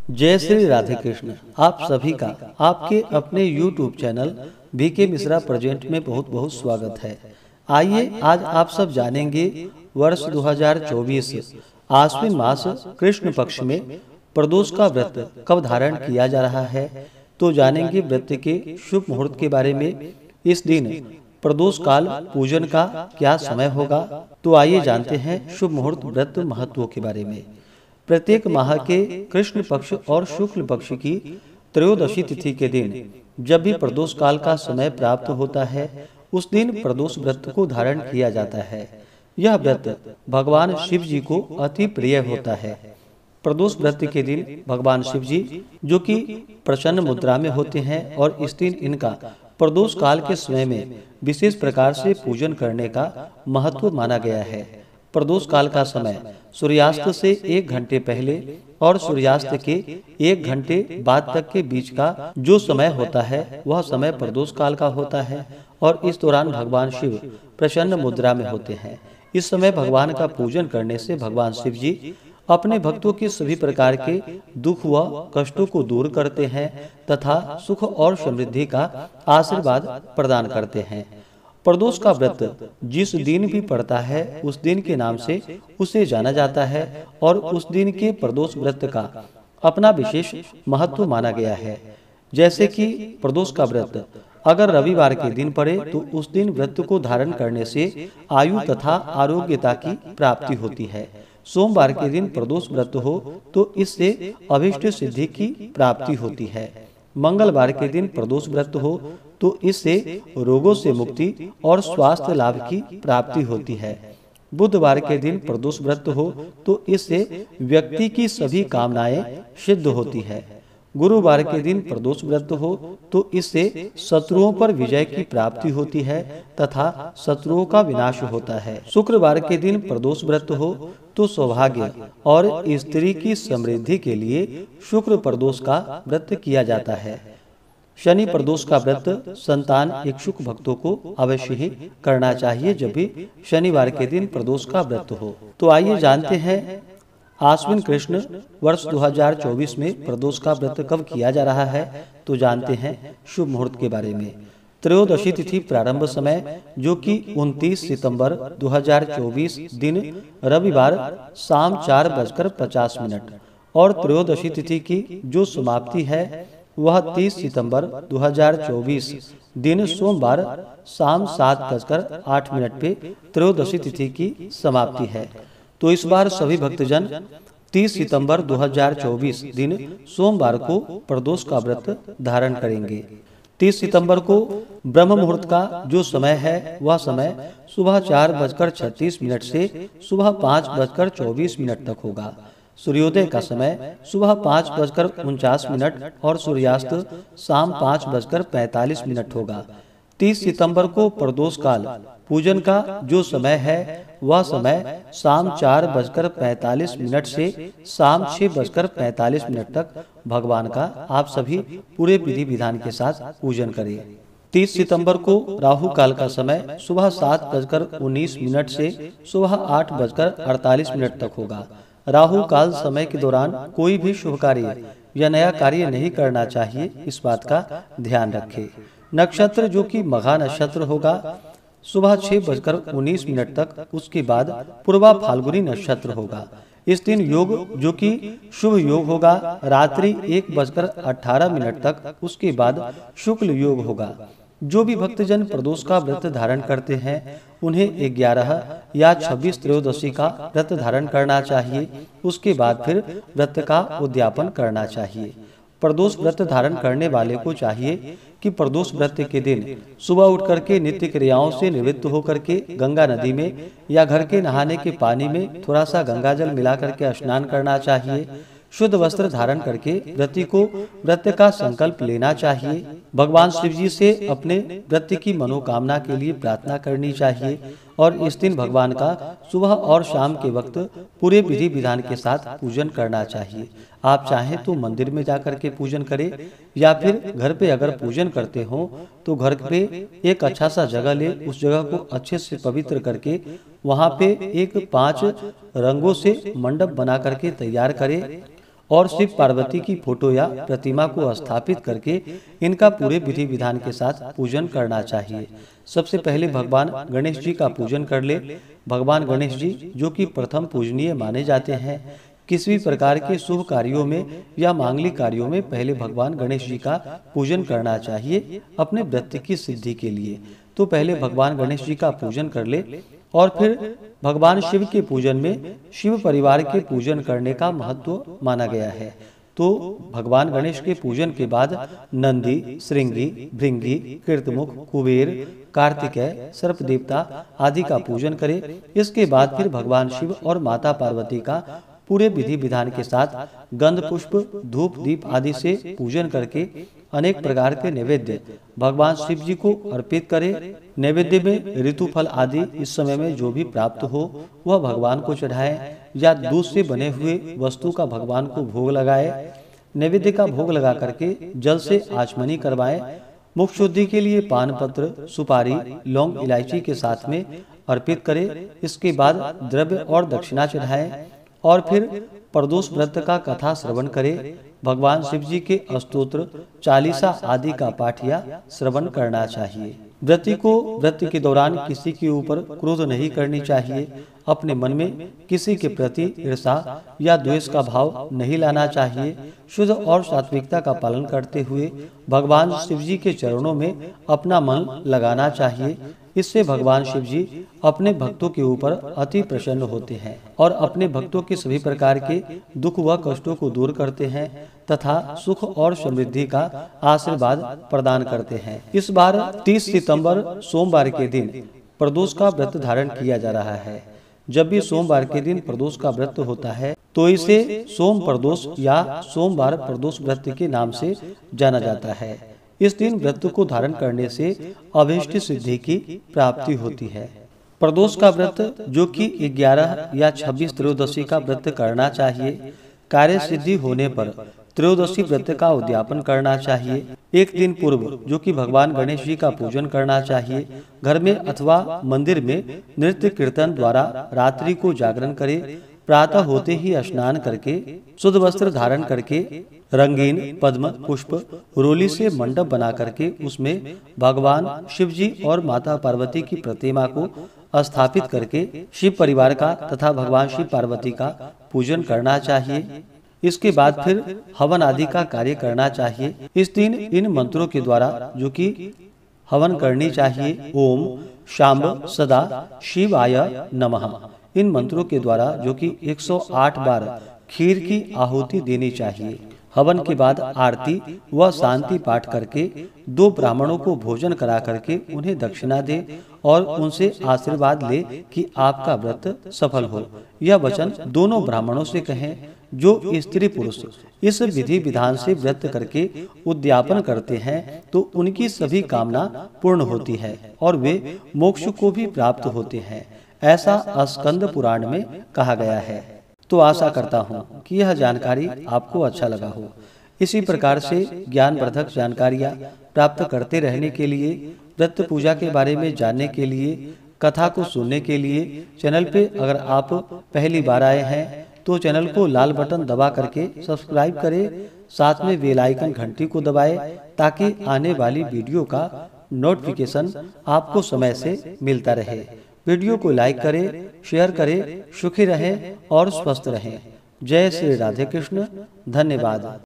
जय श्री राधे कृष्ण। आप सभी का आपके अपने YouTube channel BK Mishra present में बहुत बहुत स्वागत है। आइए आज आप सब जानेंगे वर्ष 2024 आश्विन मास कृष्ण पक्ष में प्रदोष का व्रत कब धारण किया जा रहा है। तो जानेंगे व्रत के शुभ मुहूर्त के बारे में। इस दिन प्रदोष काल पूजन का क्या समय होगा। तो आइए जानते हैं शुभ मुहूर्त व्रत महत्व के बारे में। प्रत्येक माह के कृष्ण पक्ष और शुक्ल पक्ष की त्रयोदशी तिथि के दिन जब भी प्रदोष काल का समय प्राप्त होता है, उस दिन प्रदोष व्रत को धारण किया जाता है। यह व्रत भगवान शिव जी को अति प्रिय होता है। प्रदोष व्रत के दिन भगवान शिव जी जो कि प्रसन्न मुद्रा में होते हैं और इस दिन इनका प्रदोष काल के समय में विशेष प्रकार से पूजन करने का महत्व माना गया है। प्रदोष काल का समय सूर्यास्त से 1 घंटे पहले और सूर्यास्त के 1 घंटे बाद तक के बीच का जो समय होता है, वह समय प्रदोष काल का होता है और इस दौरान भगवान शिव प्रसन्न मुद्रा में होते हैं। इस समय भगवान का पूजन करने से भगवान शिव जी अपने भक्तों के सभी प्रकार के दुख व कष्टों को दूर करते हैं तथा सुख और समृद्धि का आशीर्वाद प्रदान करते हैं। प्रदोष का व्रत जिस दिन भी पड़ता है, उस दिन के नाम से उसे जाना जाता है और उस दिन के प्रदोष व्रत का अपना विशेष महत्व माना गया है। जैसे कि प्रदोष का व्रत अगर रविवार के दिन पड़े तो उस दिन व्रत को धारण करने से आयु तथा आरोग्यता की प्राप्ति होती है। सोमवार के दिन प्रदोष व्रत हो तो इससे अभीष्ट सिद्धि की प्राप्ति होती है। मंगलवार के दिन प्रदोष व्रत हो तो इससे रोगों से मुक्ति और स्वास्थ्य लाभ की प्राप्ति होती है। बुधवार के दिन प्रदोष व्रत हो तो इससे व्यक्ति की सभी कामनाएं सिद्ध होती है। गुरुवार के दिन प्रदोष व्रत हो तो इससे शत्रुओं पर विजय की प्राप्ति होती है तथा शत्रुओं का विनाश होता है। शुक्रवार के दिन प्रदोष व्रत हो तो सौभाग्य और स्त्री की समृद्धि के लिए शुक्र प्रदोष का व्रत किया जाता है। शनि प्रदोष का व्रत संतान इच्छुक भक्तों को अवश्य ही करना चाहिए जब भी शनिवार के दिन प्रदोष का व्रत हो। तो आइए जानते हैं आश्विन कृष्ण वर्ष 2024 में प्रदोष का व्रत कब किया जा रहा है। तो जानते हैं शुभ मुहूर्त के बारे में। त्रयोदशी तिथि प्रारंभ समय जो कि 29 सितंबर 2024 दिन रविवार शाम 4:50 और त्रयोदशी तिथि की जो समाप्ति है वह 30 सितंबर 2024 दिन सोमवार शाम 7:08 पे त्रयोदशी तिथि की समाप्ति है। तो इस बार सभी भक्तजन 30 सितंबर 2024 दिन सोमवार को प्रदोष का व्रत धारण करेंगे। 30 सितंबर को ब्रह्म मुहूर्त का जो समय है वह समय सुबह 4:36 से सुबह 5:24 तक होगा। सूर्योदय का समय सुबह 5:49 और सूर्यास्त शाम 5:45 होगा। 30 सितंबर को प्रदोष काल पूजन का जो समय है वह समय शाम 4:45 से शाम 6:45 तक भगवान का आप सभी पूरे विधि विधान के साथ पूजन करें। 30 सितंबर को राहु काल का समय सुबह 7:19 से सुबह 8:48 तक होगा। राहु काल समय के दौरान कोई भी शुभ कार्य या नया कार्य नहीं करना चाहिए, इस बात का ध्यान रखें। नक्षत्र जो कि मघा नक्षत्र होगा सुबह 6:19 तक, उसके बाद पूर्वा फाल्गुनी नक्षत्र होगा। इस दिन योग जो कि शुभ योग होगा रात्रि 1:18 तक, उसके बाद शुक्ल योग होगा। जो भी भक्तजन प्रदोष का व्रत धारण करते हैं उन्हें 11 या 26 त्रयोदशी का व्रत धारण करना चाहिए। उसके बाद फिर व्रत का उद्यापन करना चाहिए। प्रदोष व्रत धारण करने वाले को चाहिए कि प्रदोष व्रत के दिन सुबह उठ करके नित्य क्रियाओं से निवृत्त होकर के गंगा नदी में या घर के नहाने के पानी में थोड़ा सा गंगा जल मिला करके स्नान करना चाहिए। शुद्ध वस्त्र धारण करके व्रती को व्रत का संकल्प लेना चाहिए। भगवान शिव जी से अपने व्रत की मनोकामना के लिए प्रार्थना करनी चाहिए और इस दिन भगवान का सुबह और शाम के वक्त पूरे विधि विधान के साथ पूजन करना चाहिए। आप चाहें तो मंदिर में जाकर के पूजन करें या फिर घर पे अगर पूजन करते हो तो घर पे एक अच्छा सा जगह ले, उस जगह को अच्छे से पवित्र करके वहाँ पे एक 5 रंगों से मंडप बना करके तैयार करें और शिव पार्वती की फोटो या प्रतिमा को स्थापित करके इनका पूरे विधि विधान के साथ पूजन करना चाहिए। सबसे पहले भगवान गणेश जी का पूजन कर ले। भगवान गणेश जी जो कि प्रथम पूजनीय माने जाते हैं। किसी भी प्रकार के शुभ कार्यों में या मांगलिक कार्यों में पहले भगवान गणेश जी का पूजन करना चाहिए अपने व्रत की सिद्धि के लिए। तो पहले भगवान गणेश जी का पूजन कर ले और फिर भगवान शिव के पूजन में शिव परिवार के पूजन करने का महत्व माना गया है। तो भगवान गणेश के पूजन के बाद नंदी, श्रृंगी, भृंगी, कीर्तमुख, कुबेर, कार्तिकेय, सर्प देवता आदि का पूजन करें। इसके बाद फिर भगवान शिव और माता पार्वती का पूरे विधि विधान के साथ गंध पुष्प, धूप, दीप आदि से पूजन करके अनेक प्रकार के नैवेद्य भगवान शिव जी को अर्पित करें। नैवेद्य में ऋतु फल आदि इस समय में जो भी प्राप्त हो वह भगवान को चढ़ाएं या दूध से बने हुए वस्तु का भगवान को भोग लगाए। नैवेद्य का भोग लगा करके जल से आचमनी करवाएं। मुख शुद्धि के लिए पान पत्र, सुपारी, लौंग, इलायची के साथ में अर्पित करें। इसके बाद द्रव्य और दक्षिणा चढ़ाएं और फिर प्रदोष व्रत का कथा श्रवण करें। भगवान शिव जी के स्तोत्र, चालीसा आदि का पाठ या श्रवण करना चाहिए। व्रती को व्रत के दौरान किसी के ऊपर क्रोध नहीं करनी चाहिए। अपने मन में किसी के प्रति ईर्ष्या या द्वेष का भाव नहीं लाना चाहिए। शुद्ध और सात्विकता का पालन करते हुए भगवान शिव जी के चरणों में अपना मन लगाना चाहिए। इससे भगवान शिव जी अपने भक्तों के ऊपर अति प्रसन्न होते हैं और अपने भक्तों के सभी प्रकार के दुख व कष्टों को दूर करते हैं तथा सुख और समृद्धि का आशीर्वाद प्रदान करते हैं। इस बार 30 सितंबर सोमवार के दिन प्रदोष का व्रत धारण किया जा रहा है। जब भी सोमवार के दिन प्रदोष का व्रत होता है तो इसे सोम प्रदोष या सोमवार प्रदोष व्रत के नाम से जाना जाता है। इस दिन व्रत को धारण करने से अभीष्ट सिद्धि की प्राप्ति होती है। प्रदोष का व्रत जो कि 11 या 26 त्रयोदशी का व्रत करना चाहिए। कार्य सिद्धि होने पर त्रयोदशी व्रत का उद्यापन करना चाहिए। एक दिन पूर्व जो कि भगवान गणेश जी का पूजन करना चाहिए। घर में अथवा मंदिर में नृत्य कीर्तन द्वारा रात्रि को जागरण करें। प्रातः होते ही स्नान करके शुद्ध वस्त्र धारण करके रंगीन पद्म पुष्प रोली से मंडप बना करके उसमें भगवान शिव जी और माता पार्वती की प्रतिमा को स्थापित करके शिव परिवार का तथा भगवान शिव पार्वती का पूजन करना चाहिए। इसके बाद फिर हवन आदि का कार्य करना चाहिए। इस दिन इन मंत्रों के द्वारा जो कि हवन करनी चाहिए। ओम शांब सदा शिवाय नमः। इन मंत्रों के द्वारा जो कि 108 बार खीर की आहुति देनी चाहिए। हवन के बाद आरती व शांति पाठ करके 2 ब्राह्मणों को भोजन करा करके उन्हें दक्षिणा दे और उनसे आशीर्वाद ले कि आपका व्रत सफल हो। यह वचन दोनों ब्राह्मणों से कहें। जो स्त्री पुरुष इस विधि विधान से व्रत करके उद्यापन करते हैं तो उनकी सभी कामना पूर्ण होती है और वे मोक्ष को भी प्राप्त होते हैं। ऐसा स्कंद पुराण में कहा गया है। तो आशा करता हूँ कि यह जानकारी आपको अच्छा लगा हो। इसी प्रकार से ज्ञानवर्धक जानकारियाँ प्राप्त करते रहने के लिए, व्रत पूजा के बारे में जानने के लिए, कथा को सुनने के लिए चैनल पे अगर आप पहली बार आए हैं तो चैनल को लाल बटन दबा करके सब्सक्राइब करें। साथ में बेल आइकन घंटी को दबाएं ताकि आने वाली वीडियो का नोटिफिकेशन आपको समय से मिलता रहे। वीडियो को लाइक करें, शेयर करें। सुखी रहें और स्वस्थ रहें। जय श्री राधे कृष्ण। धन्यवाद।